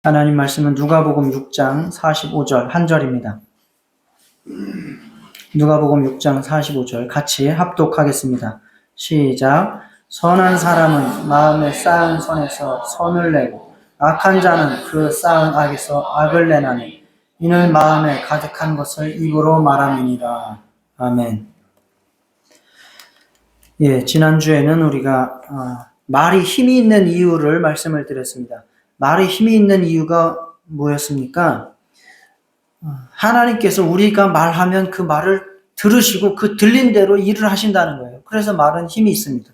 하나님 말씀은 누가복음 6장 45절 한 절입니다. 누가복음 6장 45절 같이 합독하겠습니다. 시작. 선한 사람은 마음에 쌓은 선에서 선을 내고 악한 자는 그 쌓은 악에서 악을 내나니 이는 마음에 가득한 것을 입으로 말함이니라. 아멘. 예, 지난주에는 우리가 말이 힘이 있는 이유를 말씀을 드렸습니다. 말이 힘이 있는 이유가 뭐였습니까? 하나님께서 우리가 말하면 그 말을 들으시고 그 들린 대로 일을 하신다는 거예요. 그래서 말은 힘이 있습니다.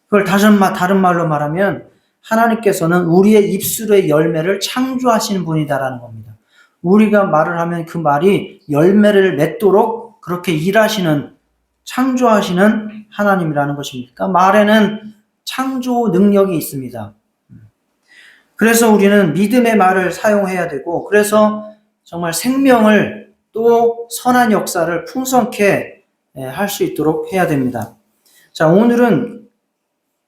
그걸 다른 말로 말하면 하나님께서는 우리의 입술의 열매를 창조하시는 분이다라는 겁니다. 우리가 말을 하면 그 말이 열매를 맺도록 그렇게 일하시는, 창조하시는 하나님이라는 것입니다. 말에는 창조 능력이 있습니다. 그래서 우리는 믿음의 말을 사용해야 되고, 그래서 정말 생명을 또 선한 역사를 풍성케 할 수 있도록 해야 됩니다. 자, 오늘은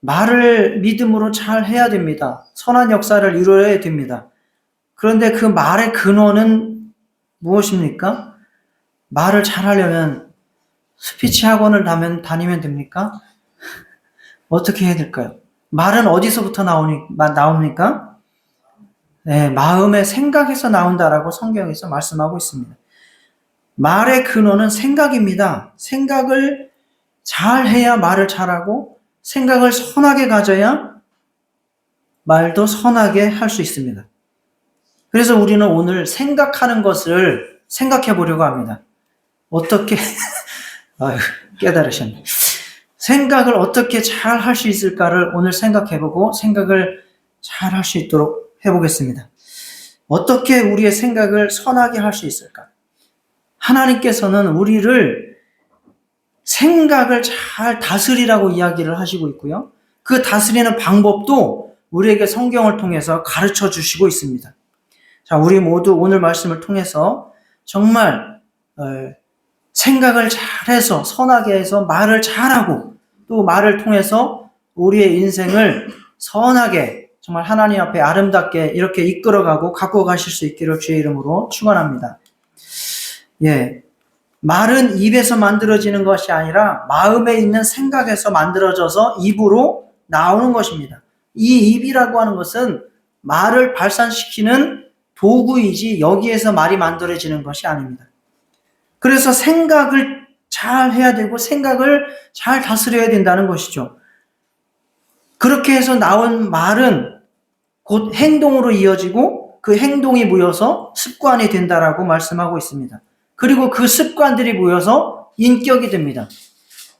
말을 믿음으로 잘 해야 됩니다. 선한 역사를 이루어야 됩니다. 그런데 그 말의 근원은 무엇입니까? 말을 잘 하려면 스피치 학원을 다니면 됩니까? 어떻게 해야 될까요? 말은 어디서부터 나옵니까? 네, 마음의 생각에서 나온다라고 성경에서 말씀하고 있습니다. 말의 근원은 생각입니다. 생각을 잘 해야 말을 잘하고 생각을 선하게 가져야 말도 선하게 할 수 있습니다. 그래서 우리는 오늘 생각하는 것을 생각해 보려고 합니다. 어떻게 깨달으셨네. 생각을 어떻게 잘 할 수 있을까를 오늘 생각해 보고 생각을 잘 할 수 있도록 해보겠습니다. 어떻게 우리의 생각을 선하게 할 수 있을까? 하나님께서는 우리를 생각을 잘 다스리라고 이야기를 하시고 있고요. 그 다스리는 방법도 우리에게 성경을 통해서 가르쳐 주시고 있습니다. 자, 우리 모두 오늘 말씀을 통해서 정말 생각을 잘해서 선하게 해서 말을 잘하고 또 말을 통해서 우리의 인생을 선하게 정말 하나님 앞에 아름답게 이렇게 이끌어가고 갖고 가실 수 있기를 주의 이름으로 축원합니다. 예, 말은 입에서 만들어지는 것이 아니라 마음에 있는 생각에서 만들어져서 입으로 나오는 것입니다. 이 입이라고 하는 것은 말을 발산시키는 도구이지 여기에서 말이 만들어지는 것이 아닙니다. 그래서 생각을 잘 해야 되고 생각을 잘 다스려야 된다는 것이죠. 그렇게 해서 나온 말은 곧 행동으로 이어지고 그 행동이 모여서 습관이 된다라고 말씀하고 있습니다. 그리고 그 습관들이 모여서 인격이 됩니다.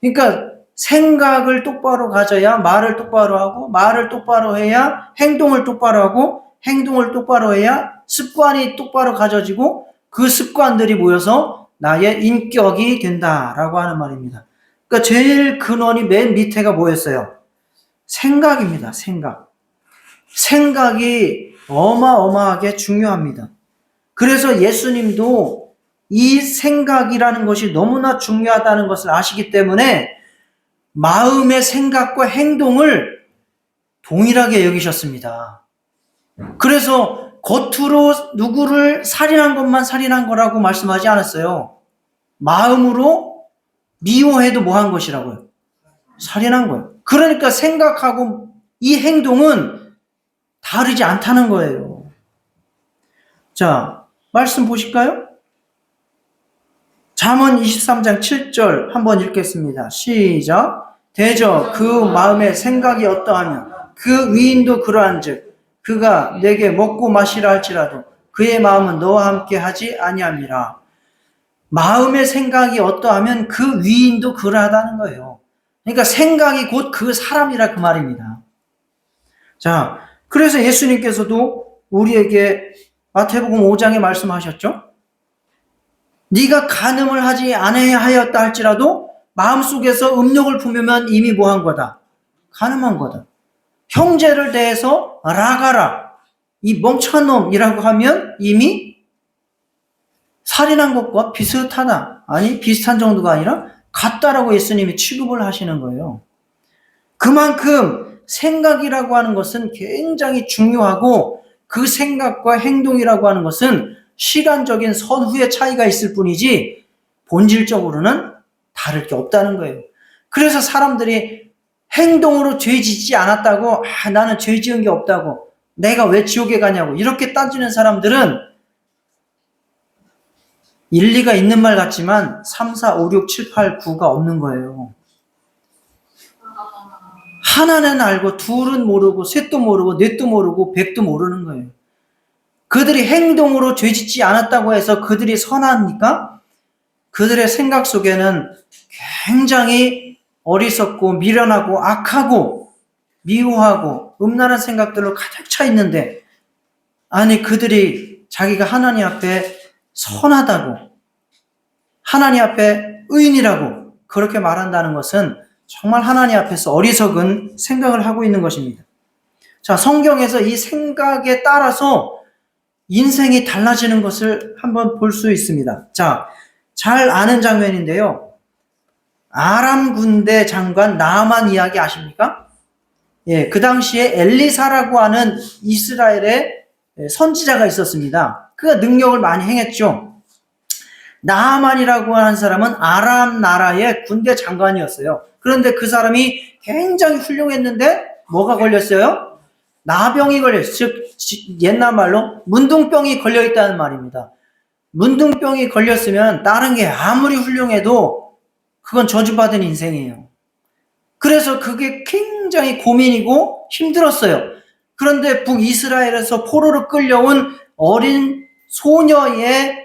그러니까 생각을 똑바로 가져야 말을 똑바로 하고 말을 똑바로 해야 행동을 똑바로 하고 행동을 똑바로 해야 습관이 똑바로 가져지고 그 습관들이 모여서 나의 인격이 된다라고 하는 말입니다. 그러니까 제일 근원이 맨 밑에가 뭐였어요? 생각입니다. 생각이 어마어마하게 중요합니다. 그래서 예수님도 이 생각이라는 것이 너무나 중요하다는 것을 아시기 때문에 마음의 생각과 행동을 동일하게 여기셨습니다. 그래서 겉으로 누구를 살인한 것만 살인한 거라고 말씀하지 않았어요. 마음으로 미워해도 뭐 한 것이라고요? 살인한 거예요. 그러니까 생각하고 이 행동은 다르지 않다는 거예요. 자, 말씀 보실까요? 잠언 23장 7절 한번 읽겠습니다. 시작. 대저 그 마음에 생각이 어떠하면 그 위인도 그러한즉 그가 내게 먹고 마시라 할지라도 그의 마음은 너와 함께 하지 아니함이라. 마음의 생각이 어떠하면 그 위인도 그러하다는 거예요. 그러니까 생각이 곧 그 사람이라 그 말입니다. 자, 그래서 예수님께서도 우리에게 마태복음 5장에 말씀하셨죠? 네가 간음을 하지 않아야 하였다 할지라도 마음속에서 음욕을 품으면 이미 뭐한 거다? 간음한 거다. 형제를 대해서 라가라, 이 멍청한 놈이라고 하면 이미 살인한 것과 비슷하다. 아니, 비슷한 정도가 아니라 같다라고 예수님이 취급을 하시는 거예요. 그만큼 생각이라고 하는 것은 굉장히 중요하고 그 생각과 행동이라고 하는 것은 시간적인 선후의 차이가 있을 뿐이지 본질적으로는 다를 게 없다는 거예요. 그래서 사람들이 행동으로 죄 짓지 않았다고, 나는 죄 지은 게 없다고, 내가 왜 지옥에 가냐고 이렇게 따지는 사람들은 일리가 있는 말 같지만 3, 4, 5, 6, 7, 8, 9가 없는 거예요. 하나는 알고 둘은 모르고 셋도 모르고 넷도 모르고 백도 모르는 거예요. 그들이 행동으로 죄짓지 않았다고 해서 그들이 선합니까? 그들의 생각 속에는 굉장히 어리석고 미련하고 악하고 미워하고 음란한 생각들로 가득 차 있는데, 아니 그들이 자기가 하나님 앞에 선하다고, 하나님 앞에 의인이라고 그렇게 말한다는 것은 정말 하나님 앞에서 어리석은 생각을 하고 있는 것입니다. 자, 성경에서 이 생각에 따라서 인생이 달라지는 것을 한번 볼 수 있습니다. 자, 잘 아는 장면인데요. 아람 군대 장관 나아만 이야기 아십니까? 예, 그 당시에 엘리사라고 하는 이스라엘의 선지자가 있었습니다. 그가 능력을 많이 행했죠. 나아만이라고 하는 사람은 아람 나라의 군대 장관이었어요. 그런데 그 사람이 굉장히 훌륭했는데 뭐가 걸렸어요? 나병이 걸렸어요. 즉 옛날 말로 문둥병이 걸려있다는 말입니다. 문둥병이 걸렸으면 다른 게 아무리 훌륭해도 그건 저주받은 인생이에요. 그래서 그게 굉장히 고민이고 힘들었어요. 그런데 북이스라엘에서 포로로 끌려온 어린 소녀의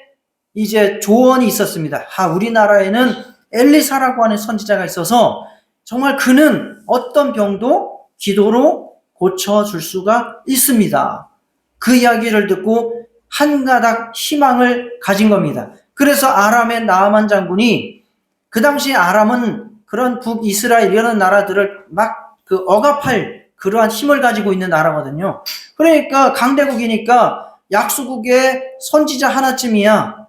이제 조언이 있었습니다. 우리나라에는 엘리사라고 하는 선지자가 있어서 정말 그는 어떤 병도 기도로 고쳐줄 수가 있습니다. 그 이야기를 듣고 한 가닥 희망을 가진 겁니다. 그래서 아람의 나아만 장군이, 그 당시 아람은 그런 북이스라엘 이런 나라들을 막 억압할 그러한 힘을 가지고 있는 나라거든요. 그러니까 강대국이니까 약소국의 선지자 하나쯤이야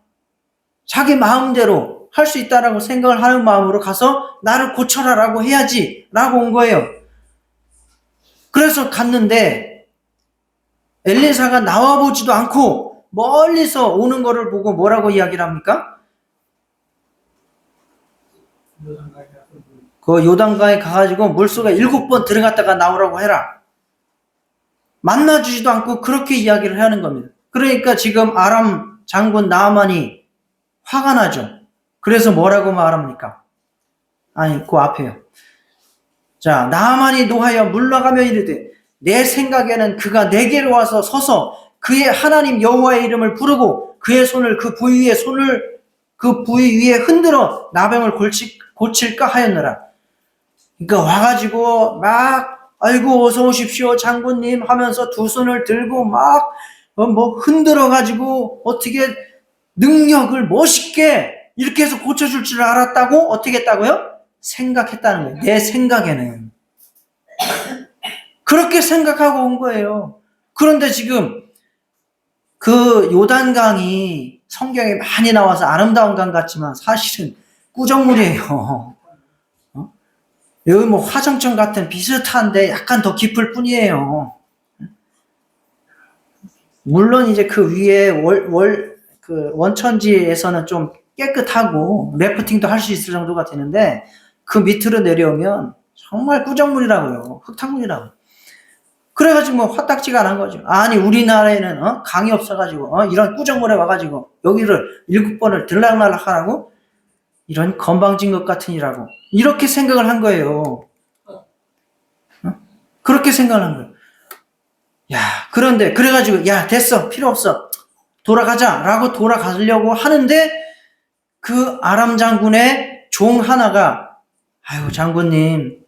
자기 마음대로 할 수 있다라고 생각을 하는 마음으로 가서 나를 고쳐라라고 해야지 라고 온 거예요. 그래서 갔는데 엘리사가 나와보지도 않고 멀리서 오는 거를 보고 뭐라고 이야기를 합니까? 그 요단강에 가가지고 물속에 7번 들어갔다가 나오라고 해라. 만나주지도 않고 그렇게 이야기를 하는 겁니다. 그러니까 지금 아람 장군 나아만이 화가 나죠. 그래서 뭐라고 말합니까? 아니, 그 앞에요. 자, 나아만이 노하여 물러가며 이르되 내 생각에는 그가 내게로 와서 서서 그의 하나님 여호와의 이름을 부르고 그의 손을 그 부위 위에 흔들어 나병을 고칠까 하였느라. 그러니까 와가지고 막 아이고 어서 오십시오 장군님 하면서 두 손을 들고 막 흔들어가지고 어떻게 능력을 멋있게 이렇게 해서 고쳐줄 줄 알았다고 어떻게 했다고요? 생각했다는 거예요. 내 생각에는. 그렇게 생각하고 온 거예요. 그런데 지금 그 요단강이 성경에 많이 나와서 아름다운 강 같지만 사실은 꾸정물이에요. 여기 화정천 같은 비슷한데 약간 더 깊을 뿐이에요. 물론 이제 그 위에 그 원천지에서는 좀 깨끗하고 래프팅도 할 수 있을 정도가 되는데 그 밑으로 내려오면 정말 꾸정물이라고요. 흙탕물이라고. 그래가지고 화딱지가 난 거죠. 아니 우리나라에는 강이 없어가지고 이런 꾸정물에 와가지고 여기를 7번을 들락날락 하라고? 이런 건방진 것 같으니라고 이렇게 생각을 한 거예요. 그렇게 생각을 한 거예요. 야, 그런데 그래가지고 야 됐어 필요 없어 돌아가자 라고 돌아가려고 하는데 그 아람 장군의 종 하나가 아유 장군님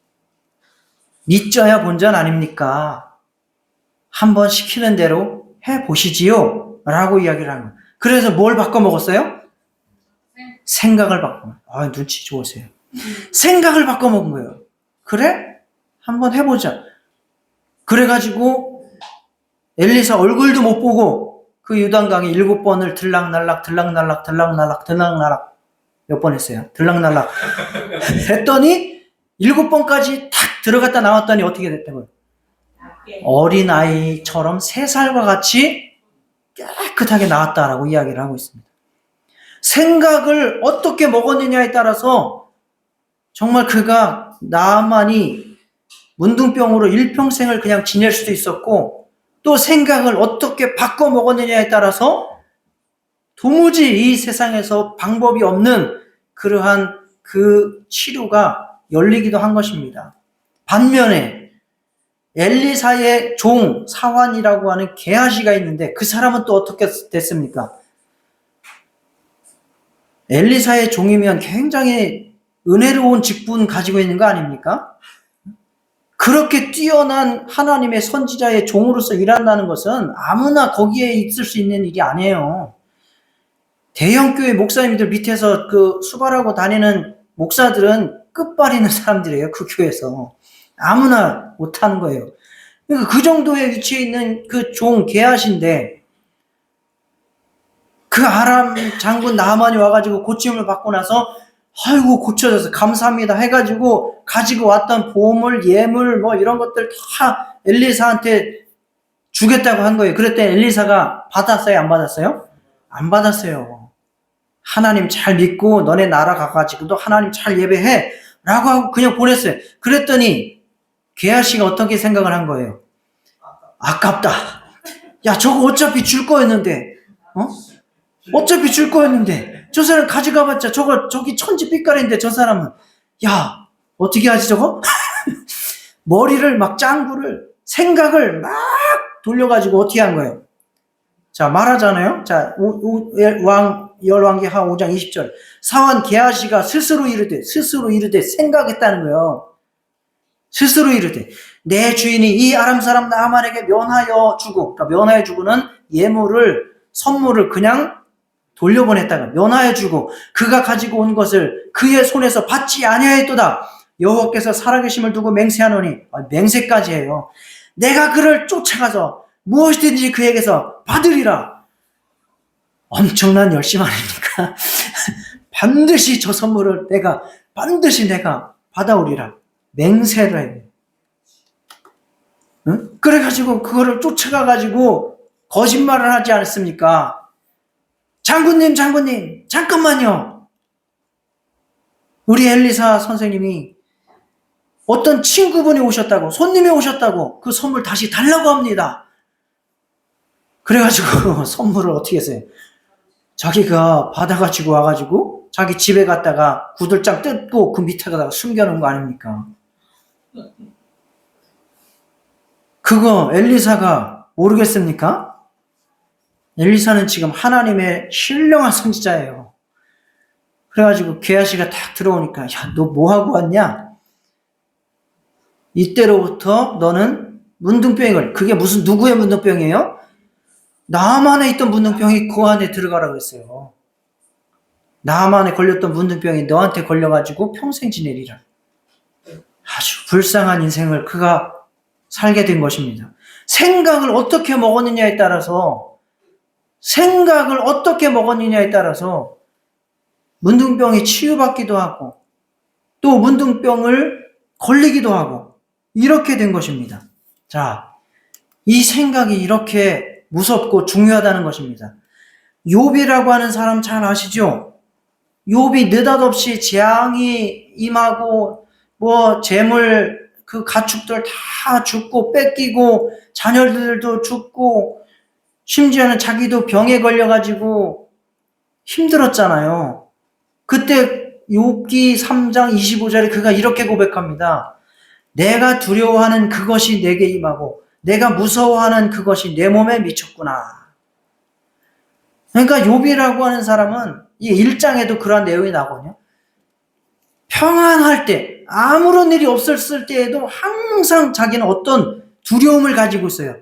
니쩌야 본전 아닙니까? 한번 시키는 대로 해보시지요 라고 이야기를 하는 거예요. 그래서 뭘 바꿔먹었어요? 생각을 바꿔먹어요. 눈치 좋으세요. 생각을 바꿔먹은 거예요. 그래? 한번 해보자. 그래가지고 엘리사 얼굴도 못 보고 그 요단강에 7번을 들락날락 몇 번 했어요. 들락날락 했더니 7번까지 탁 들어갔다 나왔더니 어떻게 됐다고요? 어린아이처럼 3살과 같이 깨끗하게 나왔다라고 이야기를 하고 있습니다. 생각을 어떻게 먹었느냐에 따라서 정말 그가 나만이 문둥병으로 일평생을 그냥 지낼 수도 있었고, 또 생각을 어떻게 바꿔 먹었느냐에 따라서 도무지 이 세상에서 방법이 없는 그러한 그 치료가 열리기도 한 것입니다. 반면에 엘리사의 종 사환이라고 하는 게하시가 있는데, 그 사람은 또 어떻게 됐습니까? 엘리사의 종이면 굉장히 은혜로운 직분 가지고 있는 거 아닙니까? 그렇게 뛰어난 하나님의 선지자의 종으로서 일한다는 것은 아무나 거기에 있을 수 있는 일이 아니에요. 대형교회 목사님들 밑에서 그 수발하고 다니는 목사들은 끝발리는 사람들이에요. 그 교회에서. 아무나 못하는 거예요. 그러니까 그 정도의 위치에 있는 그 종 게하시인데, 그 아람 장군 나만이 와가지고 고침을 받고 나서 아이고 고쳐져서 감사합니다 해가지고 가지고 왔던 보물, 예물 뭐 이런 것들 다 엘리사한테 주겠다고 한 거예요. 그랬더니 엘리사가 받았어요? 안 받았어요? 안 받았어요. 하나님 잘 믿고 너네 나라 가가지고도 하나님 잘 예배해 라고 하고 그냥 보냈어요. 그랬더니 게하시가 어떻게 생각을 한 거예요? 아깝다. 야, 저거 어차피 줄 거였는데, 어차피 줄 거였는데, 저 사람 가져가봤자 저기 천지빛깔인데 저 사람은, 야, 어떻게 하지 저거? 머리를 막 짱구를, 생각을 막 돌려가지고 어떻게 한 거예요? 자, 말하잖아요. 자, 열왕기하 5장 20절. 사환 게하시가 스스로 이르되 생각했다는 거예요. 스스로 이르되 내 주인이 이 아람 사람 나만에게 면하여 주고, 그러니까 면하여 주고는 예물을, 선물을 그냥 돌려보냈다가 면하여 주고 그가 가지고 온 것을 그의 손에서 받지 아니하였도다. 여호와께서 살아계심을 두고 맹세하노니, 맹세까지 해요. 내가 그를 쫓아가서 무엇이든지 그에게서 받으리라. 엄청난 열심 아닙니까? 반드시 저 선물을 반드시 내가 받아오리라. 맹세를 해요. 응? 그래가지고 그거를 쫓아가가지고 거짓말을 하지 않았습니까? 장군님, 잠깐만요. 우리 엘리사 선생님이 어떤 친구분이 오셨다고, 손님이 오셨다고 그 선물 다시 달라고 합니다. 그래가지고 선물을 어떻게 했어요? 자기가 받아가지고 와가지고 자기 집에 갔다가 구들장 뜯고 그 밑에다가 숨겨놓은 거 아닙니까? 그거 엘리사가 모르겠습니까? 엘리사는 지금 하나님의 신령한 선지자예요. 그래가지고 게하시가 딱 들어오니까, 야, 너 뭐하고 왔냐? 이때로부터 너는 문둥병을, 그게 무슨 누구의 문둥병이에요? 나만에 있던 문둥병이 그 안에 들어가라고 했어요. 나만에 걸렸던 문둥병이 너한테 걸려가지고 평생 지내리라. 아주 불쌍한 인생을 그가 살게 된 것입니다. 생각을 어떻게 먹었느냐에 따라서 문둥병이 치유받기도 하고 또 문둥병을 걸리기도 하고 이렇게 된 것입니다. 자, 이 생각이 이렇게 무섭고 중요하다는 것입니다. 욥이라고 하는 사람 잘 아시죠? 욥이 느닷없이 재앙이 임하고 뭐 재물, 그 가축들 다 죽고 뺏기고 자녀들도 죽고 심지어는 자기도 병에 걸려가지고 힘들었잖아요. 그때 욥기 3장 25절에 그가 이렇게 고백합니다. 내가 두려워하는 그것이 내게 임하고 내가 무서워하는 그것이 내 몸에 미쳤구나. 그러니까 욥이라고 하는 사람은 이 1장에도 그러한 내용이 나거든요. 평안할 때, 아무런 일이 없었을 때에도 항상 자기는 어떤 두려움을 가지고 있어요.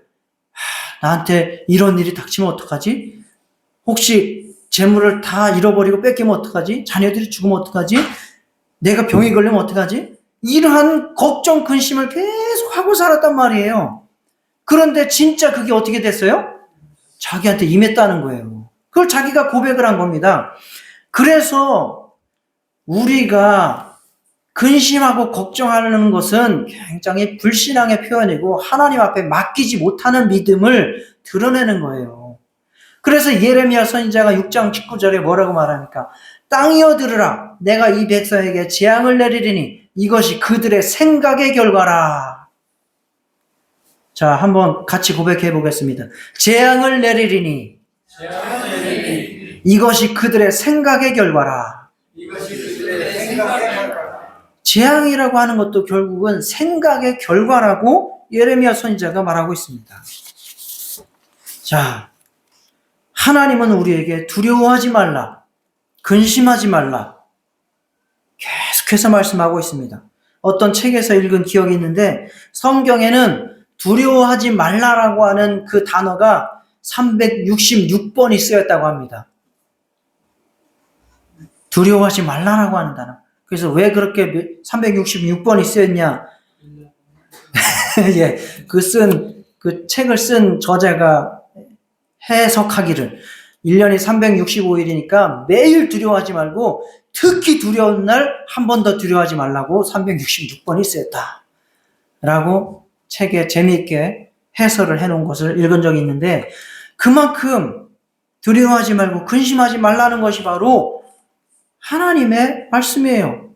나한테 이런 일이 닥치면 어떡하지? 혹시 재물을 다 잃어버리고 뺏기면 어떡하지? 자녀들이 죽으면 어떡하지? 내가 병이 걸리면 어떡하지? 이러한 걱정, 근심을 계속 하고 살았단 말이에요. 그런데 진짜 그게 어떻게 됐어요? 자기한테 임했다는 거예요. 그걸 자기가 고백을 한 겁니다. 그래서 우리가 근심하고 걱정하는 것은 굉장히 불신앙의 표현이고 하나님 앞에 맡기지 못하는 믿음을 드러내는 거예요. 그래서 예레미야 선지자가 6장 19절에 뭐라고 말합니까? 땅이여 들으라. 내가 이 백성에게 재앙을 내리리니 이것이 그들의 생각의 결과라. 자, 한번 같이 고백해 보겠습니다. 재앙을 내리리니 이것이 그들의 생각의 결과라. 재앙이라고 하는 것도 결국은 생각의 결과라고 예레미야 선지자가 말하고 있습니다. 자, 하나님은 우리에게 두려워하지 말라, 근심하지 말라 계속해서 말씀하고 있습니다. 어떤 책에서 읽은 기억이 있는데 성경에는 두려워하지 말라라고 하는 그 단어가 366번이 쓰였다고 합니다. 두려워하지 말라라고 하는 단어. 그래서 왜 그렇게 366번이 쓰였냐? 예, 그 책을 쓴 저자가 해석하기를 1년이 365일이니까 매일 두려워하지 말고 특히 두려운 날 한 번 더 두려워하지 말라고 366번이 쓰였다. 라고 책에 재미있게 해설을 해놓은 것을 읽은 적이 있는데 그만큼 두려워하지 말고 근심하지 말라는 것이 바로 하나님의 말씀이에요.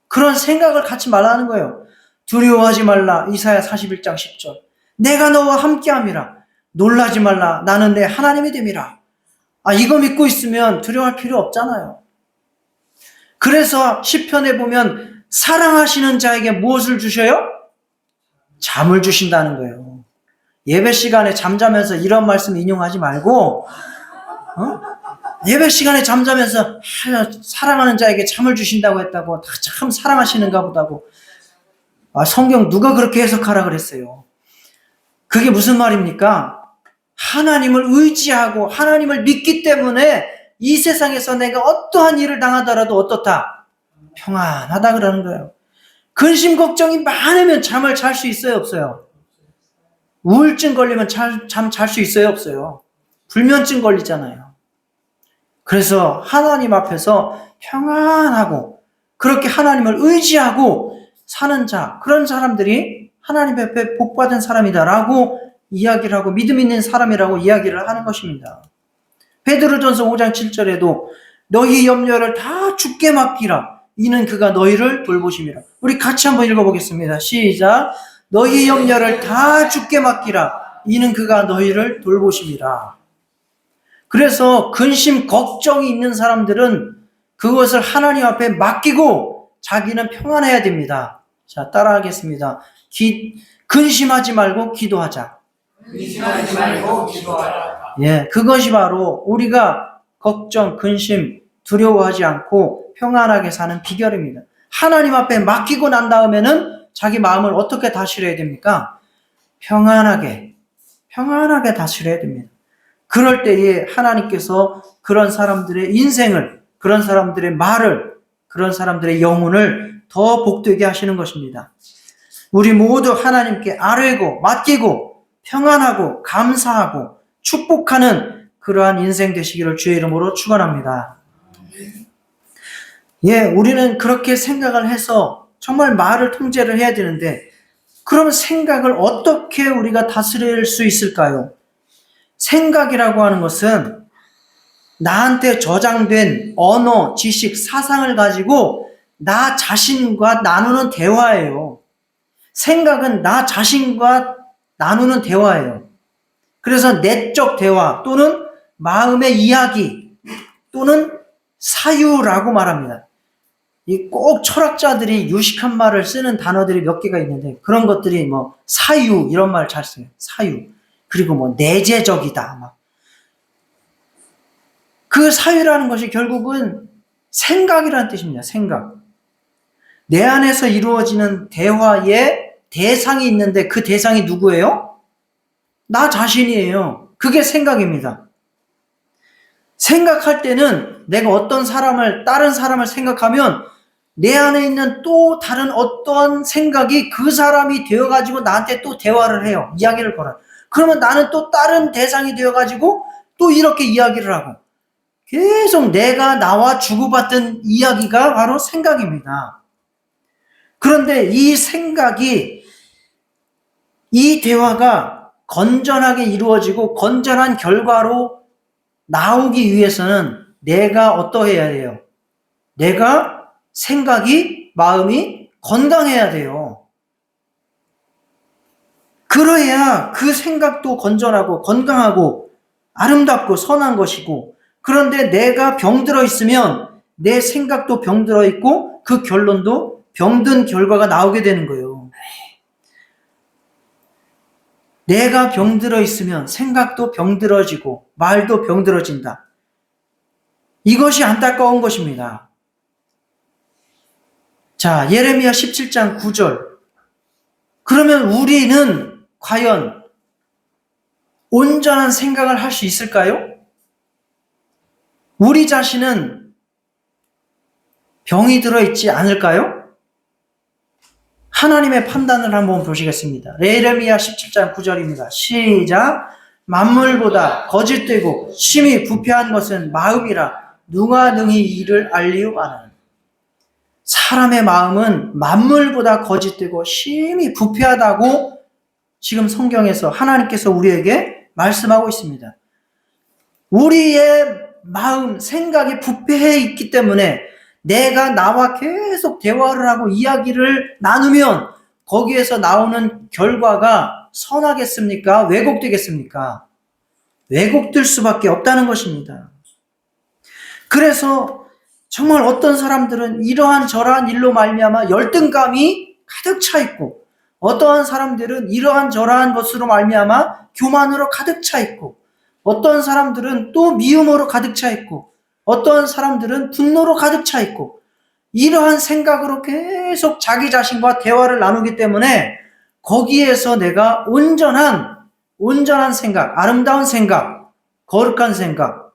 그런 생각을 갖지 말라는 거예요. 두려워하지 말라. 이사야 41장 10절. 내가 너와 함께함이라. 놀라지 말라. 나는 내 하나님이 됨이라. 이거 믿고 있으면 두려워할 필요 없잖아요. 그래서 시편에 보면 사랑하시는 자에게 무엇을 주셔요? 잠을 주신다는 거예요. 예배 시간에 잠자면서 이런 말씀 인용하지 말고 예배 시간에 잠자면서 사랑하는 자에게 잠을 주신다고 했다고 참 사랑하시는가 보다고. 성경 누가 그렇게 해석하라 그랬어요. 그게 무슨 말입니까? 하나님을 의지하고 하나님을 믿기 때문에 이 세상에서 내가 어떠한 일을 당하더라도 어떻다? 평안하다 그러는 거예요. 근심 걱정이 많으면 잠을 잘 수 있어요, 없어요? 우울증 걸리면 잠 잘 수 있어요, 없어요? 불면증 걸리잖아요. 그래서 하나님 앞에서 평안하고 그렇게 하나님을 의지하고 사는 자, 그런 사람들이 하나님 앞에 복받은 사람이다라고 이야기를 하고 믿음 있는 사람이라고 이야기를 하는 것입니다. 베드로전서 5장 7절에도 너희 염려를 다 주께 맡기라. 이는 그가 너희를 돌보심이라. 우리 같이 한번 읽어보겠습니다. 시작. 너희 염려를 다 주께 맡기라. 이는 그가 너희를 돌보심이라. 그래서 근심, 걱정이 있는 사람들은 그것을 하나님 앞에 맡기고 자기는 평안해야 됩니다. 자, 따라하겠습니다. 근심하지 말고 기도하자. 근심하지 말고 기도하라. 예, 그것이 바로 우리가 걱정, 근심, 두려워하지 않고 평안하게 사는 비결입니다. 하나님 앞에 맡기고 난 다음에는 자기 마음을 어떻게 다스려야 됩니까? 평안하게 다스려야 됩니다. 그럴 때에 하나님께서 그런 사람들의 인생을, 그런 사람들의 말을, 그런 사람들의 영혼을 더 복되게 하시는 것입니다. 우리 모두 하나님께 아뢰고 맡기고 평안하고 감사하고 축복하는 그러한 인생 되시기를 주의 이름으로 축원합니다. 예, 우리는 그렇게 생각을 해서 정말 말을 통제를 해야 되는데 그럼 생각을 어떻게 우리가 다스릴 수 있을까요? 생각이라고 하는 것은 나한테 저장된 언어, 지식, 사상을 가지고 나 자신과 나누는 대화예요. 생각은 나 자신과 나누는 대화예요. 그래서 내적 대화 또는 마음의 이야기 또는 사유라고 말합니다. 꼭 철학자들이 유식한 말을 쓰는 단어들이 몇 개가 있는데 그런 것들이 뭐 사유 이런 말 잘 써요. 사유. 그리고 뭐 내재적이다. 그 사유라는 것이 결국은 생각이라는 뜻입니다. 생각. 내 안에서 이루어지는 대화의 대상이 있는데 그 대상이 누구예요? 나 자신이에요. 그게 생각입니다. 생각할 때는 내가 어떤 사람을, 다른 사람을 생각하면 내 안에 있는 또 다른 어떠한 생각이 그 사람이 되어가지고 나한테 또 대화를 해요. 이야기를 걸어요. 그러면 나는 또 다른 대상이 되어가지고 또 이렇게 이야기를 하고 계속 내가 나와 주고받던 이야기가 바로 생각입니다. 그런데 이 생각이, 이 대화가 건전하게 이루어지고 건전한 결과로 나오기 위해서는 내가 어떠해야 돼요? 내가 생각이, 마음이 건강해야 돼요. 그래야 그 생각도 건전하고 건강하고 아름답고 선한 것이고, 그런데 내가 병들어 있으면 내 생각도 병들어 있고 그 결론도 병든 결과가 나오게 되는 거예요. 내가 병들어 있으면 생각도 병들어지고 말도 병들어진다. 이것이 안타까운 것입니다. 자, 예레미야 17장 9절. 그러면 우리는 과연 온전한 생각을 할 수 있을까요? 우리 자신은 병이 들어있지 않을까요? 하나님의 판단을 한번 보시겠습니다. 예레미야 17장 9절입니다. 시작. 만물보다 거짓되고 심히 부패한 것은 마음이라 누가 능히 이를 알리우하는. 사람의 마음은 만물보다 거짓되고 심히 부패하다고 지금 성경에서 하나님께서 우리에게 말씀하고 있습니다. 우리의 마음, 생각이 부패해 있기 때문에 내가 나와 계속 대화를 하고 이야기를 나누면 거기에서 나오는 결과가 선하겠습니까? 왜곡되겠습니까? 왜곡될 수밖에 없다는 것입니다. 그래서 정말 어떤 사람들은 이러한 저러한 일로 말미암아 열등감이 가득 차 있고, 어떠한 사람들은 이러한 저러한 것으로 말미암아 교만으로 가득 차 있고, 어떤 사람들은 또 미움으로 가득 차 있고, 어떤 사람들은 분노로 가득 차 있고, 이러한 생각으로 계속 자기 자신과 대화를 나누기 때문에 거기에서 내가 온전한 생각, 아름다운 생각, 거룩한 생각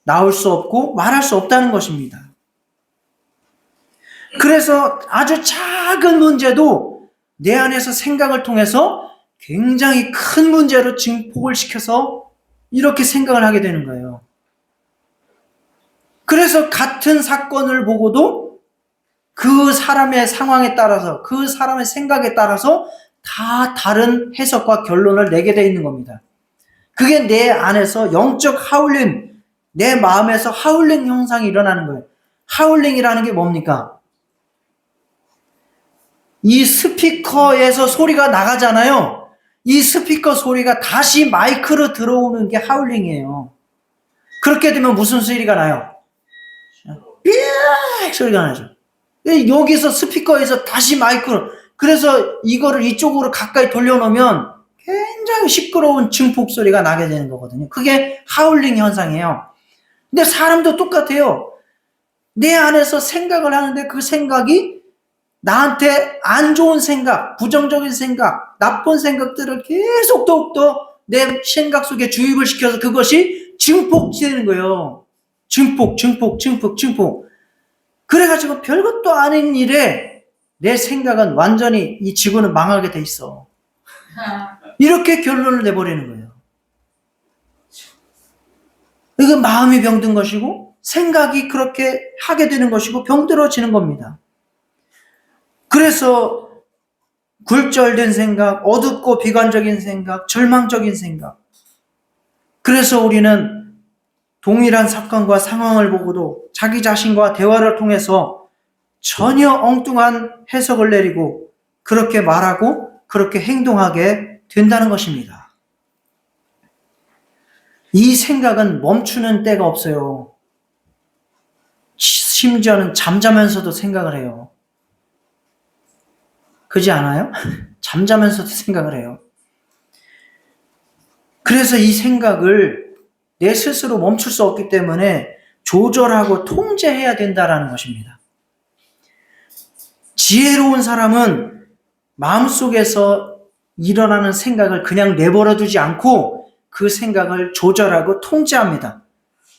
나올 수 없고 말할 수 없다는 것입니다. 그래서 아주 작은 문제도 내 안에서 생각을 통해서 굉장히 큰 문제로 증폭을 시켜서 이렇게 생각을 하게 되는 거예요. 그래서 같은 사건을 보고도 그 사람의 상황에 따라서, 그 사람의 생각에 따라서 다 다른 해석과 결론을 내게 돼 있는 겁니다. 그게 내 안에서 영적 하울링, 내 마음에서 하울링 현상이 일어나는 거예요. 하울링이라는 게 뭡니까? 이 스피커에서 소리가 나가잖아요. 이 스피커 소리가 다시 마이크로 들어오는 게 하울링이에요. 그렇게 되면 무슨 소리가 나요? 삐악 소리가 나죠. 여기서 스피커에서 다시 마이크로, 그래서 이거를 이쪽으로 가까이 돌려놓으면 굉장히 시끄러운 증폭 소리가 나게 되는 거거든요. 그게 하울링 현상이에요. 근데 사람도 똑같아요. 내 안에서 생각을 하는데 그 생각이 나한테 안 좋은 생각, 부정적인 생각, 나쁜 생각들을 계속 더욱더 내 생각 속에 주입을 시켜서 그것이 증폭되는 거예요. 증폭. 그래가지고 별것도 아닌 일에 내 생각은 완전히 이 지구는 망하게 돼 있어. 이렇게 결론을 내버리는 거예요. 이거 마음이 병든 것이고 생각이 그렇게 하게 되는 것이고 병들어지는 겁니다. 그래서 굴절된 생각, 어둡고 비관적인 생각, 절망적인 생각. 그래서 우리는 동일한 사건과 상황을 보고도 자기 자신과 대화를 통해서 전혀 엉뚱한 해석을 내리고 그렇게 말하고 그렇게 행동하게 된다는 것입니다. 이 생각은 멈추는 때가 없어요. 심지어는 잠자면서도 생각을 해요. 그렇지 않아요? 잠자면서도 생각을 해요. 그래서 이 생각을 내 스스로 멈출 수 없기 때문에 조절하고 통제해야 된다는 것입니다. 지혜로운 사람은 마음속에서 일어나는 생각을 그냥 내버려 두지 않고 그 생각을 조절하고 통제합니다.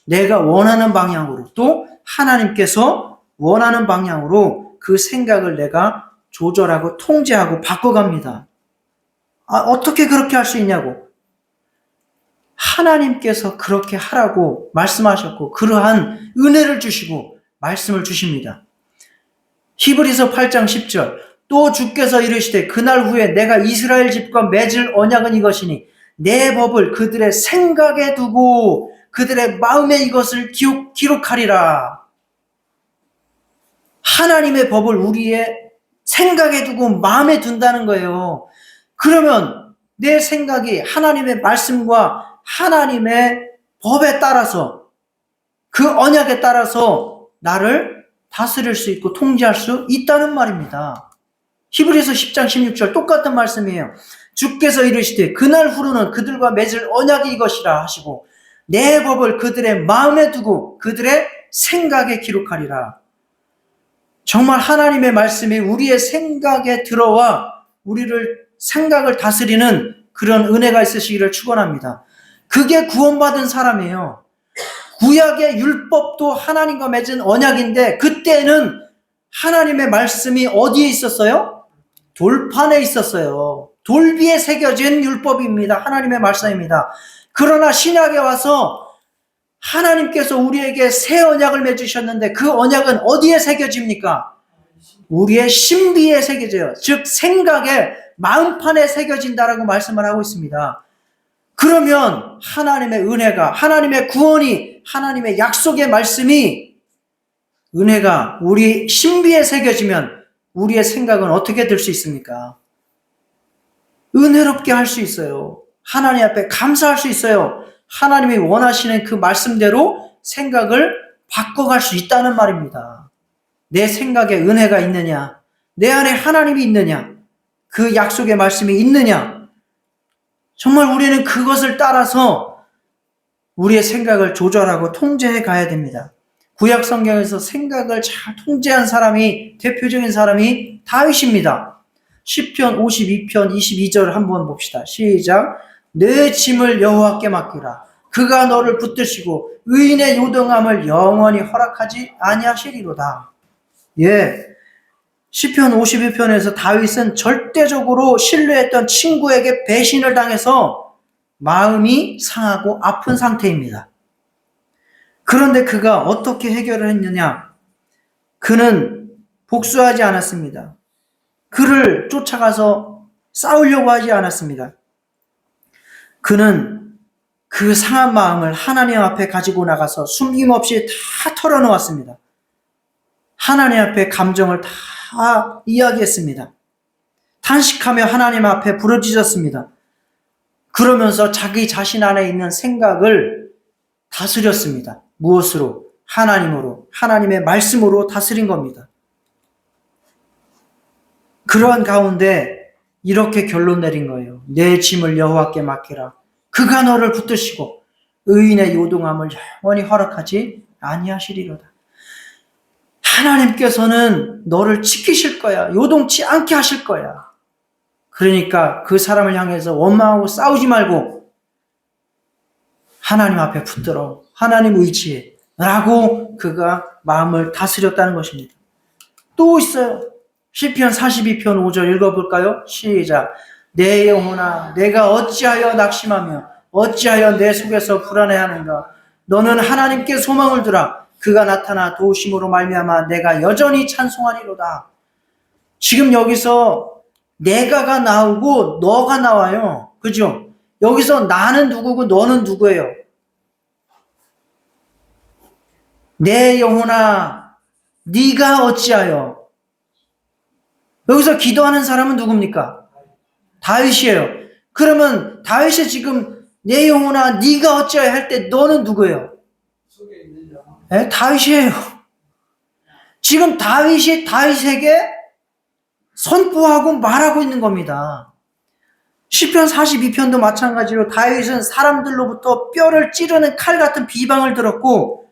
내가 원하는 방향으로, 또 하나님께서 원하는 방향으로 그 생각을 내가 조절하고 통제하고 바꿔갑니다. 어떻게 그렇게 할 수 있냐고. 하나님께서 그렇게 하라고 말씀하셨고 그러한 은혜를 주시고 말씀을 주십니다. 히브리서 8장 10절 또 주께서 이르시되 그날 후에 내가 이스라엘 집과 맺을 언약은 이것이니 내 법을 그들의 생각에 두고 그들의 마음에 이것을 기록하리라. 하나님의 법을 우리의 생각에 두고 마음에 둔다는 거예요. 그러면 내 생각이 하나님의 말씀과 하나님의 법에 따라서 그 언약에 따라서 나를 다스릴 수 있고 통제할 수 있다는 말입니다. 히브리서 10장 16절 똑같은 말씀이에요. 주께서 이르시되 그날 후로는 그들과 맺을 언약이 이것이라 하시고 내 법을 그들의 마음에 두고 그들의 생각에 기록하리라. 정말 하나님의 말씀이 우리의 생각에 들어와 우리를 생각을 다스리는 그런 은혜가 있으시기를 축원합니다. 그게 구원받은 사람이에요. 구약의 율법도 하나님과 맺은 언약인데 그때는 하나님의 말씀이 어디에 있었어요? 돌판에 있었어요. 돌비에 새겨진 율법입니다. 하나님의 말씀입니다. 그러나 신약에 와서 하나님께서 우리에게 새 언약을 맺으셨는데 그 언약은 어디에 새겨집니까? 우리의 신비에 새겨져요. 즉 생각에 마음판에 새겨진다라고 말씀을 하고 있습니다. 그러면 하나님의 은혜가, 하나님의 구원이, 하나님의 약속의 말씀이 은혜가 우리 신비에 새겨지면 우리의 생각은 어떻게 될 수 있습니까? 은혜롭게 할 수 있어요. 하나님 앞에 감사할 수 있어요. 하나님이 원하시는 그 말씀대로 생각을 바꿔갈 수 있다는 말입니다. 내 생각에 은혜가 있느냐? 내 안에 하나님이 있느냐? 그 약속의 말씀이 있느냐? 정말 우리는 그것을 따라서 우리의 생각을 조절하고 통제해 가야 됩니다. 구약 성경에서 생각을 잘 통제한 사람이, 대표적인 사람이 다윗입니다. 시편 52편 22절 한번 봅시다. 시작. 내 짐을 여호와께 맡기라. 그가 너를 붙드시고 의인의 요동함을 영원히 허락하지 아니하시리로다. 예. 시편 52편에서 다윗은 절대적으로 신뢰했던 친구에게 배신을 당해서 마음이 상하고 아픈 상태입니다. 그런데 그가 어떻게 해결을 했느냐? 그는 복수하지 않았습니다. 그를 쫓아가서 싸우려고 하지 않았습니다. 그는 그 상한 마음을 하나님 앞에 가지고 나가서 숨김없이 다 털어놓았습니다. 하나님 앞에 감정을 다 이야기했습니다. 탄식하며 하나님 앞에 부르짖었습니다. 그러면서 자기 자신 안에 있는 생각을 다스렸습니다. 무엇으로? 하나님으로, 하나님의 말씀으로 다스린 겁니다. 그러한 가운데 이렇게 결론 내린 거예요. 내 짐을 여호와께 맡기라. 그가 너를 붙드시고 의인의 요동함을 영원히 허락하지 아니하시리로다. 하나님께서는 너를 지키실 거야. 요동치 않게 하실 거야. 그러니까 그 사람을 향해서 원망하고 싸우지 말고 하나님 앞에 붙들어. 하나님 의지해. 라고 그가 마음을 다스렸다는 것입니다. 또 있어요. 시편 42편 5절 읽어볼까요? 시작. 내 영혼아 내가 어찌하여 낙심하며 어찌하여 내 속에서 불안해하는가. 너는 하나님께 소망을 두라. 그가 나타나 도우심으로 말미암아 내가 여전히 찬송하리로다. 지금 여기서 내가가 나오고 너가 나와요. 그죠? 여기서 나는 누구고 너는 누구예요? 내 영혼아 네가 어찌하여. 여기서 기도하는 사람은 누굽니까? 다윗이에요. 그러면 다윗이 지금 내 영혼아 네가 어찌하여 할 때 너는 누구예요? 네, 다윗이에요. 지금 다윗이 다윗에게 선포하고 말하고 있는 겁니다. 시편 42편도 마찬가지로 다윗은 사람들로부터 뼈를 찌르는 칼 같은 비방을 들었고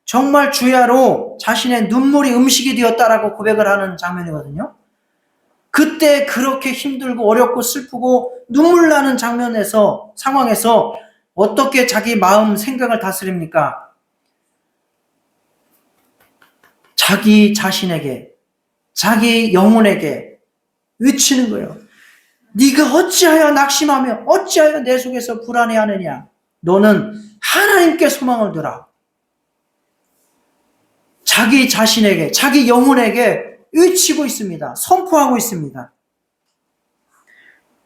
정말 주야로 자신의 눈물이 음식이 되었다라고 고백을 하는 장면이거든요. 그때 그렇게 힘들고 어렵고 슬프고 눈물 나는 상황에서 어떻게 자기 마음 생각을 다스립니까? 자기 자신에게, 자기 영혼에게 외치는 거예요. 네가 어찌하여 낙심하며 어찌하여 내 속에서 불안해하느냐. 너는 하나님께 소망을 두라. 자기 자신에게, 자기 영혼에게 외치고 있습니다. 선포하고 있습니다.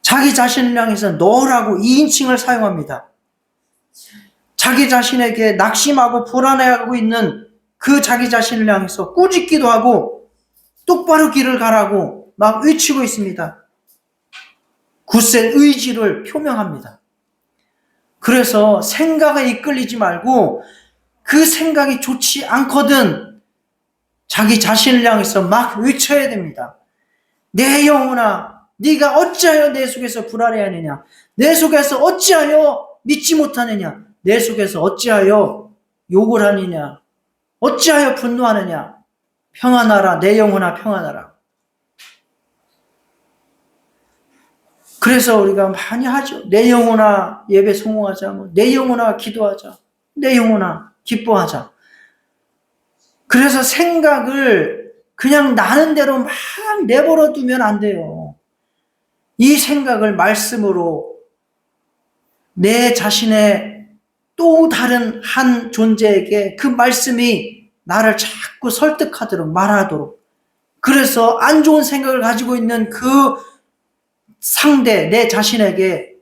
자기 자신을 향해서 너라고 2인칭을 사용합니다. 자기 자신에게 낙심하고 불안해하고 있는 그 자기 자신을 향해서 꾸짖기도 하고 똑바로 길을 가라고 막 외치고 있습니다. 굳센 의지를 표명합니다. 그래서 생각에 이끌리지 말고 그 생각이 좋지 않거든 자기 자신을 향해서 막 외쳐야 됩니다. 내 영혼아, 네가 어찌하여 내 속에서 불안해하느냐? 내 속에서 어찌하여 믿지 못하느냐? 내 속에서 어찌하여 욕을 하느냐? 어찌하여 분노하느냐? 평안하라, 내 영혼아 평안하라. 그래서 우리가 많이 하죠. 내 영혼아 예배 성공하자. 내 영혼아 기도하자. 내 영혼아 기뻐하자. 그래서 생각을 그냥 나는 대로 막 내버려 두면 안 돼요. 이 생각을 말씀으로 내 자신의 또 다른 한 존재에게 그 말씀이 나를 자꾸 설득하도록 말하도록, 그래서 안 좋은 생각을 가지고 있는 그 상대 내 자신에게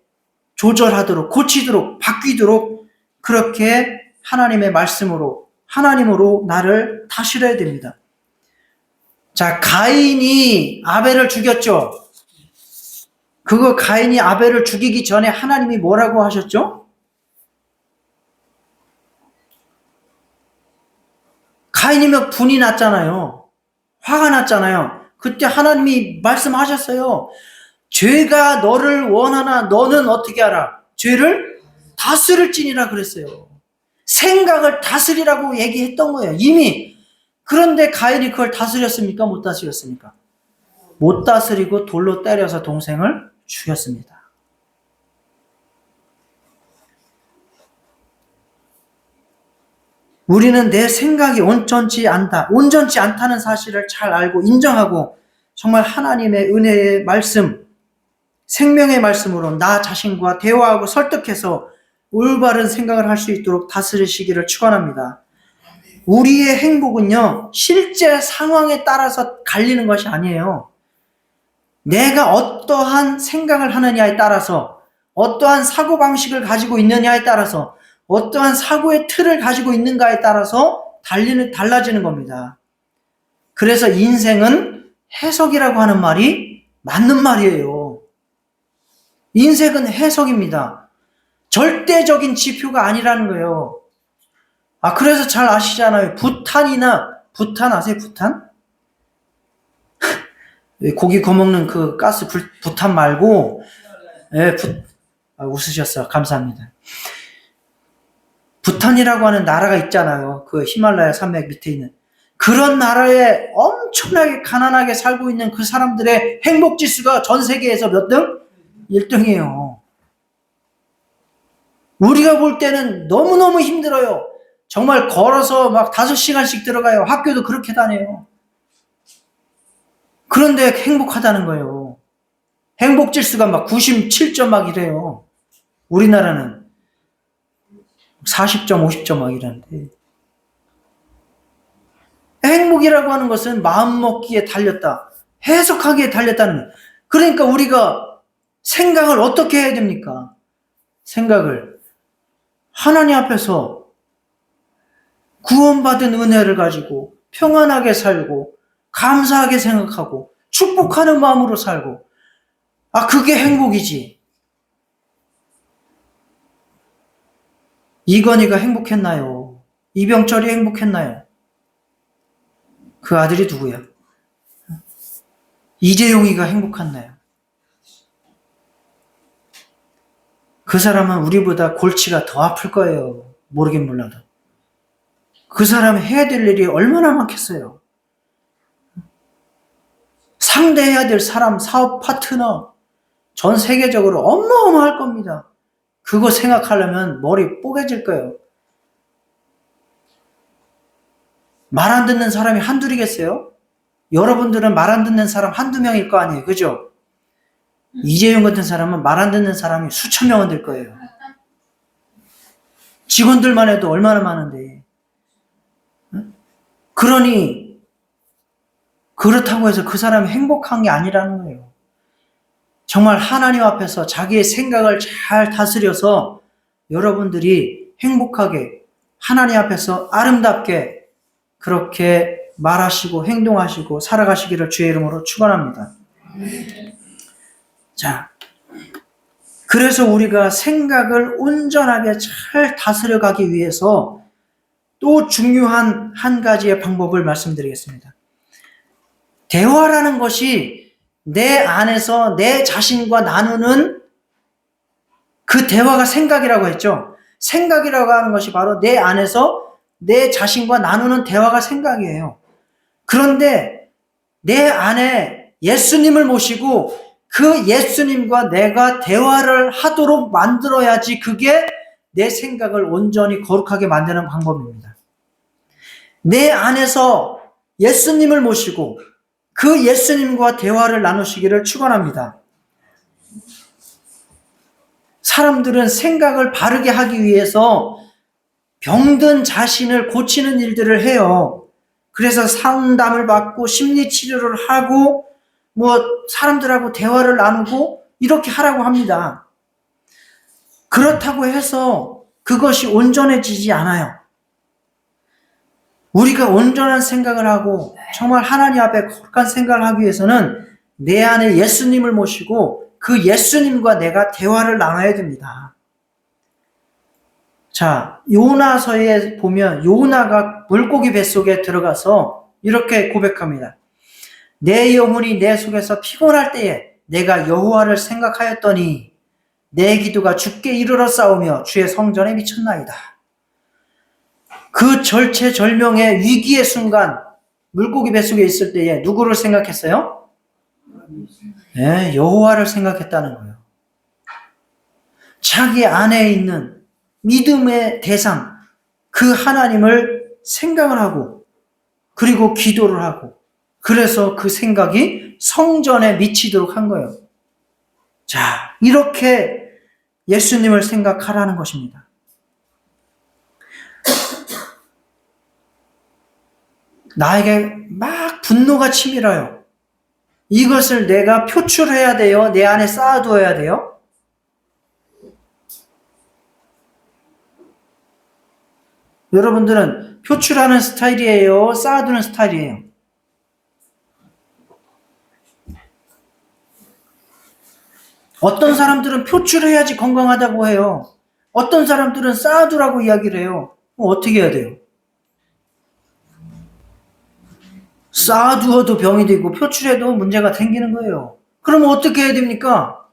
조절하도록 고치도록 바뀌도록 그렇게 하나님의 말씀으로 하나님으로 나를 다스려야 됩니다. 자, 가인이 아벨을 죽였죠. 그거 가인이 아벨을 죽이기 전에 하나님이 뭐라고 하셨죠? 가인이면 분이 났잖아요. 화가 났잖아요. 그때 하나님이 말씀하셨어요. 죄가 너를 원하나 너는 어떻게 하라? 죄를 다스릴지니라 그랬어요. 생각을 다스리라고 얘기했던 거예요. 이미. 그런데 가인이 그걸 다스렸습니까? 못 다스렸습니까? 못 다스리고 돌로 때려서 동생을 죽였습니다. 우리는 내 생각이 온전치 않다는 사실을 잘 알고 인정하고 정말 하나님의 은혜의 말씀, 생명의 말씀으로 나 자신과 대화하고 설득해서 올바른 생각을 할 수 있도록 다스리시기를 축원합니다. 우리의 행복은요, 실제 상황에 따라서 갈리는 것이 아니에요. 내가 어떠한 생각을 하느냐에 따라서, 어떠한 사고방식을 가지고 있느냐에 따라서, 어떠한 사고의 틀을 가지고 있는가에 따라서 달라지는 겁니다. 그래서 인생은 해석이라고 하는 말이 맞는 말이에요. 인생은 해석입니다. 절대적인 지표가 아니라는 거예요. 그래서 잘 아시잖아요. 부탄 아세요? 부탄? 고기 구워먹는 그 가스 부탄 말고, 웃으셨어요. 감사합니다. 부탄이라고 하는 나라가 있잖아요. 그 히말라야 산맥 밑에 있는. 그런 나라에 엄청나게 가난하게 살고 있는 그 사람들의 행복 지수가 전 세계에서 몇 등? 1등이에요. 우리가 볼 때는 너무너무 힘들어요. 정말 걸어서 막 5시간씩 들어가요. 학교도 그렇게 다녀요. 그런데 행복하다는 거예요. 행복 지수가 막 97점 막 이래요. 우리나라는 40점, 50점 막 이러는데. 행복이라고 하는 것은 마음먹기에 달렸다. 해석하기에 달렸다는 거예요. 그러니까 우리가 생각을 어떻게 해야 됩니까? 생각을 하나님 앞에서 구원받은 은혜를 가지고 평안하게 살고 감사하게 생각하고 축복하는 마음으로 살고, 그게 행복이지. 이건희가 행복했나요? 이병철이 행복했나요? 그 아들이 누구야? 이재용이가 행복했나요? 그 사람은 우리보다 골치가 더 아플 거예요. 모르긴 몰라도. 그 사람이 해야 될 일이 얼마나 많겠어요. 상대해야 될 사람, 사업 파트너, 전 세계적으로 어마어마할 겁니다. 그거 생각하려면 머리 뽀개질 거예요. 말 안 듣는 사람이 한둘이겠어요? 여러분들은 말 안 듣는 사람 한두 명일 거 아니에요. 그죠? 이재용 같은 사람은 말 안 듣는 사람이 수천 명은 될 거예요. 직원들만 해도 얼마나 많은데. 그러니 그렇다고 해서 그 사람이 행복한 게 아니라는 거예요. 정말 하나님 앞에서 자기의 생각을 잘 다스려서 여러분들이 행복하게 하나님 앞에서 아름답게 그렇게 말하시고 행동하시고 살아가시기를 주의 이름으로 축원합니다. 자, 그래서 우리가 생각을 온전하게 잘 다스려가기 위해서 또 중요한 한 가지의 방법을 말씀드리겠습니다. 대화라는 것이 내 안에서 내 자신과 나누는 그 대화가 생각이라고 했죠. 생각이라고 하는 것이 바로 내 안에서 내 자신과 나누는 대화가 생각이에요. 그런데 내 안에 예수님을 모시고 그 예수님과 내가 대화를 하도록 만들어야지 그게 내 생각을 온전히 거룩하게 만드는 방법입니다. 내 안에서 예수님을 모시고 그 예수님과 대화를 나누시기를 축원합니다. 사람들은 생각을 바르게 하기 위해서 병든 자신을 고치는 일들을 해요. 그래서 상담을 받고 심리치료를 하고 사람들하고 대화를 나누고 이렇게 하라고 합니다. 그렇다고 해서 그것이 온전해지지 않아요. 우리가 온전한 생각을 하고 정말 하나님 앞에 거룩한 생각을 하기 위해서는 내 안에 예수님을 모시고 그 예수님과 내가 대화를 나눠야 됩니다. 자, 요나서에 보면 요나가 물고기 뱃속에 들어가서 이렇게 고백합니다. 내 영혼이 내 속에서 피곤할 때에 내가 여호와를 생각하였더니 내 기도가 주께 이르러 싸우며 주의 성전에 미쳤나이다. 그 절체절명의 위기의 순간 물고기 뱃속에 있을 때에 누구를 생각했어요? 네, 여호와를 생각했다는 거예요. 자기 안에 있는 믿음의 대상, 그 하나님을 생각을 하고 그리고 기도를 하고 그래서 그 생각이 성전에 미치도록 한 거예요. 자, 이렇게 예수님을 생각하라는 것입니다. 나에게 막 분노가 치밀어요. 이것을 내가 표출해야 돼요? 내 안에 쌓아두어야 돼요? 여러분들은 표출하는 스타일이에요? 쌓아두는 스타일이에요? 어떤 사람들은 표출해야지 건강하다고 해요. 어떤 사람들은 쌓아두라고 이야기를 해요. 어떻게 해야 돼요? 쌓아두어도 병이 되고 표출해도 문제가 생기는 거예요. 그러면 어떻게 해야 됩니까?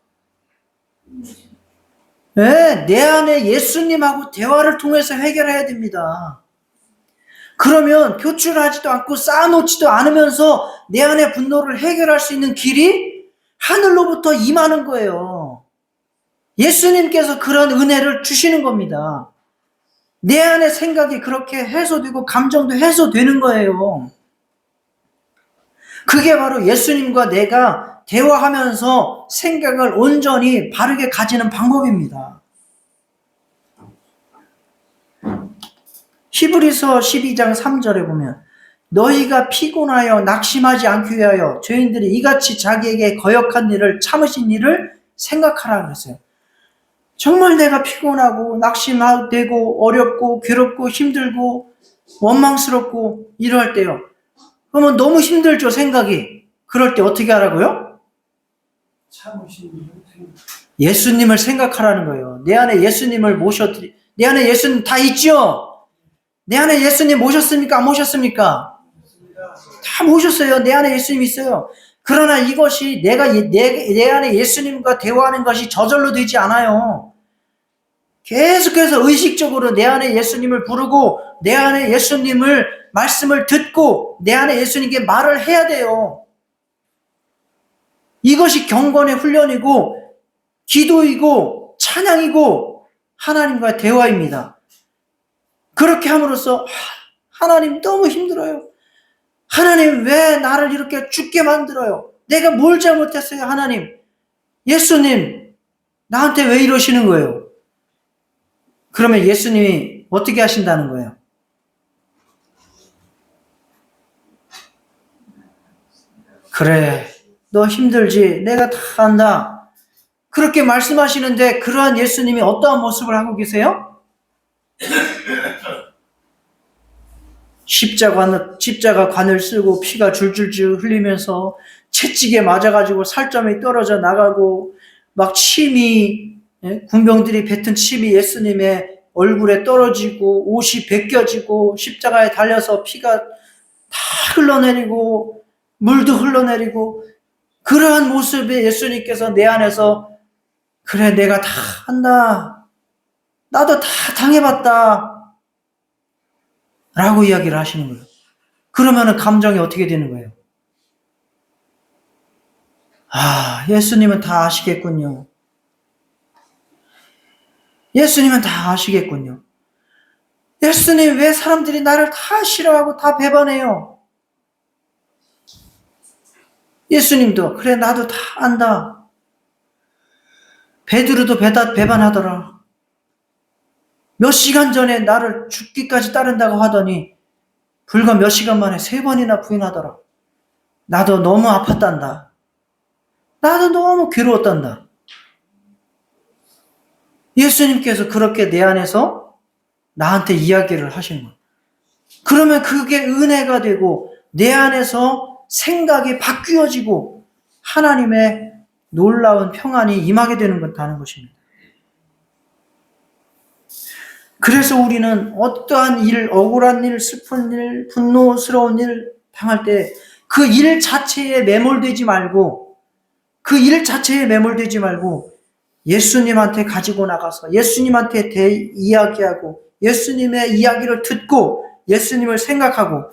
네, 내 안에 예수님하고 대화를 통해서 해결해야 됩니다. 그러면 표출하지도 않고 쌓아놓지도 않으면서 내 안에 분노를 해결할 수 있는 길이 하늘로부터 임하는 거예요. 예수님께서 그런 은혜를 주시는 겁니다. 내 안에 생각이 그렇게 해소되고 감정도 해소되는 거예요. 그게 바로 예수님과 내가 대화하면서 생각을 온전히 바르게 가지는 방법입니다. 히브리서 12장 3절에 보면 너희가 피곤하여 낙심하지 않기 위하여 죄인들이 이같이 자기에게 거역한 일을 참으신 일을 생각하라 그랬어요. 정말 내가 피곤하고 낙심되고 어렵고 괴롭고 힘들고 원망스럽고 이럴 때요. 그러면 너무 힘들죠, 생각이. 그럴 때 어떻게 하라고요? 예수님을 생각하라는 거예요. 내 안에 예수님을 내 안에 예수님 다 있죠? 내 안에 예수님 모셨습니까? 안 모셨습니까? 다 모셨어요. 내 안에 예수님 있어요. 그러나 이것이 내 안에 예수님과 대화하는 것이 저절로 되지 않아요. 계속해서 의식적으로 내 안에 예수님을 부르고 내 안에 예수님을 말씀을 듣고 내 안에 예수님께 말을 해야 돼요. 이것이 경건의 훈련이고 기도이고 찬양이고 하나님과의 대화입니다. 그렇게 함으로써 하나님 너무 힘들어요. 하나님 왜 나를 이렇게 죽게 만들어요? 내가 뭘 잘못했어요, 하나님? 예수님 나한테 왜 이러시는 거예요? 그러면 예수님이 어떻게 하신다는 거예요? 그래, 너 힘들지? 내가 다 안다. 그렇게 말씀하시는데 그러한 예수님이 어떠한 모습을 하고 계세요? 십자가 관을 쓰고 피가 줄줄줄 흘리면서 채찍에 맞아가지고 살점이 떨어져 나가고 막 침이, 군병들이 뱉은 침이 예수님의 얼굴에 떨어지고 옷이 벗겨지고 십자가에 달려서 피가 다 흘러내리고 물도 흘러내리고 그러한 모습에 예수님께서 내 안에서 그래, 내가 다 한다. 나도 다 당해봤다. 라고 이야기를 하시는 거예요. 그러면은 감정이 어떻게 되는 거예요? 아, 예수님은 다 아시겠군요. 예수님은 다 아시겠군요. 예수님, 왜 사람들이 나를 다 싫어하고 다 배반해요? 예수님도, 그래, 나도 다 안다. 베드로도 배반하더라. 몇 시간 전에 나를 죽기까지 따른다고 하더니 불과 몇 시간 만에 3번이나 부인하더라. 나도 너무 아팠단다. 나도 너무 괴로웠단다. 예수님께서 그렇게 내 안에서 나한테 이야기를 하시는 거예요. 그러면 그게 은혜가 되고 내 안에서 생각이 바뀌어지고 하나님의 놀라운 평안이 임하게 되는 것입니다. 그래서 우리는 어떠한 일, 억울한 일, 슬픈 일, 분노스러운 일 당할 때 그 일 자체에 매몰되지 말고 예수님한테 가지고 나가서 예수님한테 이야기하고 예수님의 이야기를 듣고 예수님을 생각하고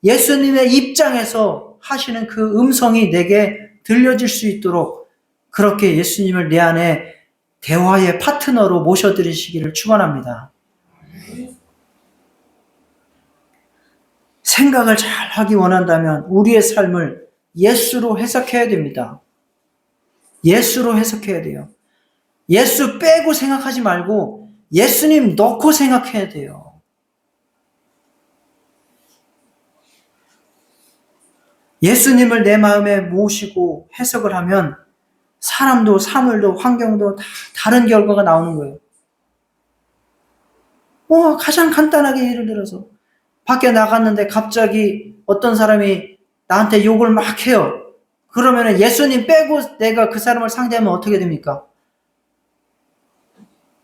예수님의 입장에서 하시는 그 음성이 내게 들려질 수 있도록 그렇게 예수님을 내 안에 대화의 파트너로 모셔드리시기를 축원합니다. 생각을 잘 하기 원한다면 우리의 삶을 예수로 해석해야 됩니다. 예수로 해석해야 돼요. 예수 빼고 생각하지 말고 예수님 넣고 생각해야 돼요. 예수님을 내 마음에 모시고 해석을 하면 사람도 사물도 환경도 다 다른 결과가 나오는 거예요. 가장 간단하게 예를 들어서 밖에 나갔는데 갑자기 어떤 사람이 나한테 욕을 막 해요. 그러면 예수님 빼고 내가 그 사람을 상대하면 어떻게 됩니까?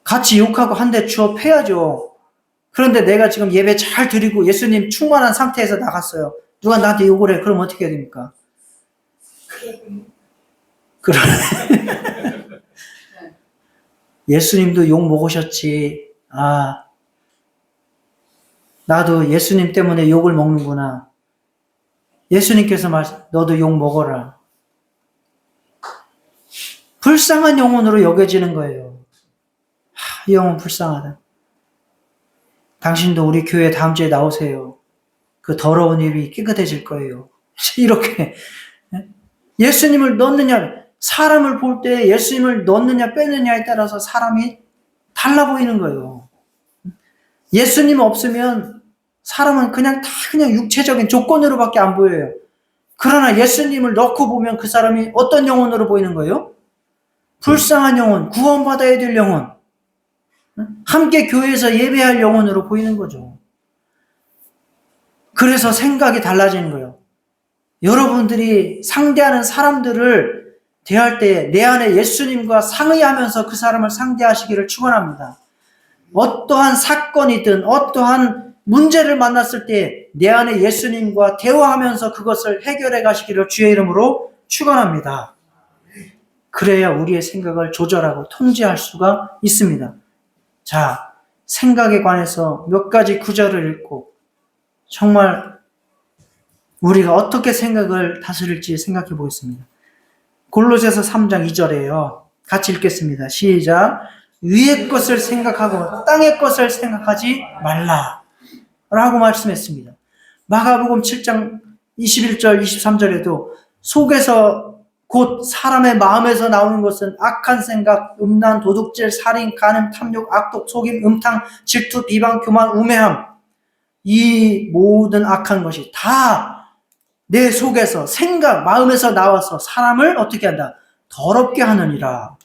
같이 욕하고 한 대 주워 패야죠. 그런데 내가 지금 예배 잘 드리고 예수님 충만한 상태에서 나갔어요. 누가 나한테 욕을 해. 그럼 어떻게 해야 됩니까? 예수님도 욕 먹으셨지. 나도 예수님 때문에 욕을 먹는구나. 예수님께서 너도 욕 먹어라. 불쌍한 영혼으로 여겨지는 거예요. 이 영혼 불쌍하다. 당신도 우리 교회 다음 주에 나오세요. 그 더러운 일이 깨끗해질 거예요. 이렇게 예수님을 넣느냐, 사람을 볼 때 예수님을 넣느냐 빼느냐에 따라서 사람이 달라 보이는 거예요. 예수님 없으면 사람은 그냥 육체적인 조건으로밖에 안 보여요. 그러나 예수님을 넣고 보면 그 사람이 어떤 영혼으로 보이는 거예요? 불쌍한 영혼, 구원받아야 될 영혼, 함께 교회에서 예배할 영혼으로 보이는 거죠. 그래서 생각이 달라지는 거예요. 여러분들이 상대하는 사람들을 대할 때 내 안에 예수님과 상의하면서 그 사람을 상대하시기를 축원합니다. 어떠한 사건이든 어떠한 문제를 만났을 때 내 안에 예수님과 대화하면서 그것을 해결해 가시기를 주의 이름으로 축원합니다. 그래야 우리의 생각을 조절하고 통제할 수가 있습니다. 자, 생각에 관해서 몇 가지 구절을 읽고 정말 우리가 어떻게 생각을 다스릴지 생각해 보겠습니다. 골로새서 3장 2절에요. 같이 읽겠습니다. 시작. 위의 것을 생각하고 땅의 것을 생각하지 말라 라고 말씀했습니다. 마가복음 7장 21절 23절에도 속에서 곧 사람의 마음에서 나오는 것은 악한 생각, 음란, 도둑질, 살인, 간음, 탐욕, 악독, 속임, 음탕, 질투, 비방, 교만, 우매함, 이 모든 악한 것이 다 내 속에서 생각, 마음에서 나와서 사람을 어떻게 한다? 더럽게 하느니라.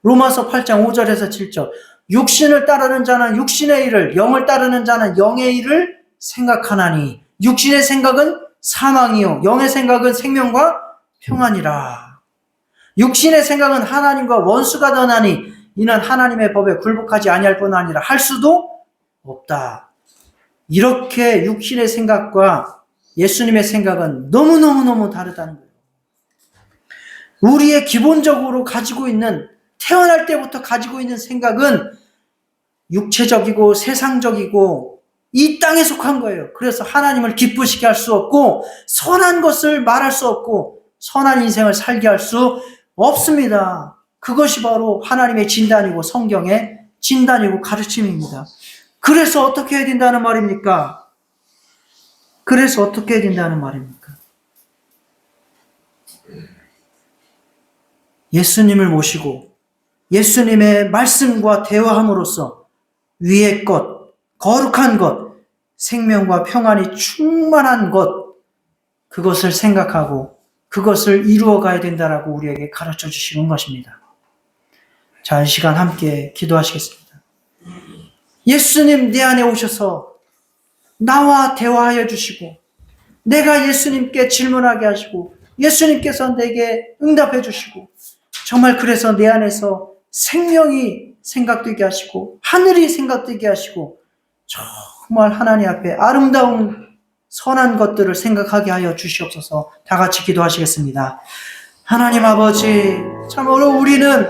로마서 8장 5절에서 7절. 육신을 따르는 자는 육신의 일을, 영을 따르는 자는 영의 일을 생각하나니 육신의 생각은 사망이요 영의 생각은 생명과 평안이라. 육신의 생각은 하나님과 원수가 되나니 이는 하나님의 법에 굴복하지 아니할 뿐 아니라 할 수도 없다. 이렇게 육신의 생각과 예수님의 생각은 너무너무너무 다르다는 거예요. 우리의 기본적으로 가지고 있는, 태어날 때부터 가지고 있는 생각은 육체적이고 세상적이고 이 땅에 속한 거예요. 그래서 하나님을 기쁘시게 할 수 없고 선한 것을 말할 수 없고 선한 인생을 살게 할 수 없습니다. 그것이 바로 하나님의 진단이고 성경의 진단이고 가르침입니다. 그래서 어떻게 해야 된다는 말입니까? 그래서 어떻게 해야 된다는 말입니까? 예수님을 모시고 예수님의 말씀과 대화함으로써 위의 것, 거룩한 것, 생명과 평안이 충만한 것, 그것을 생각하고 그것을 이루어가야 된다라고 우리에게 가르쳐 주시는 것입니다. 자, 이 시간 함께 기도하시겠습니다. 예수님 내 안에 오셔서 나와 대화하여 주시고 내가 예수님께 질문하게 하시고 예수님께서 내게 응답해 주시고 정말 그래서 내 안에서 생명이 생각되게 하시고 하늘이 생각되게 하시고 정말 하나님 앞에 아름다운 선한 것들을 생각하게 하여 주시옵소서. 다 같이 기도하시겠습니다. 하나님 아버지, 참으로 우리는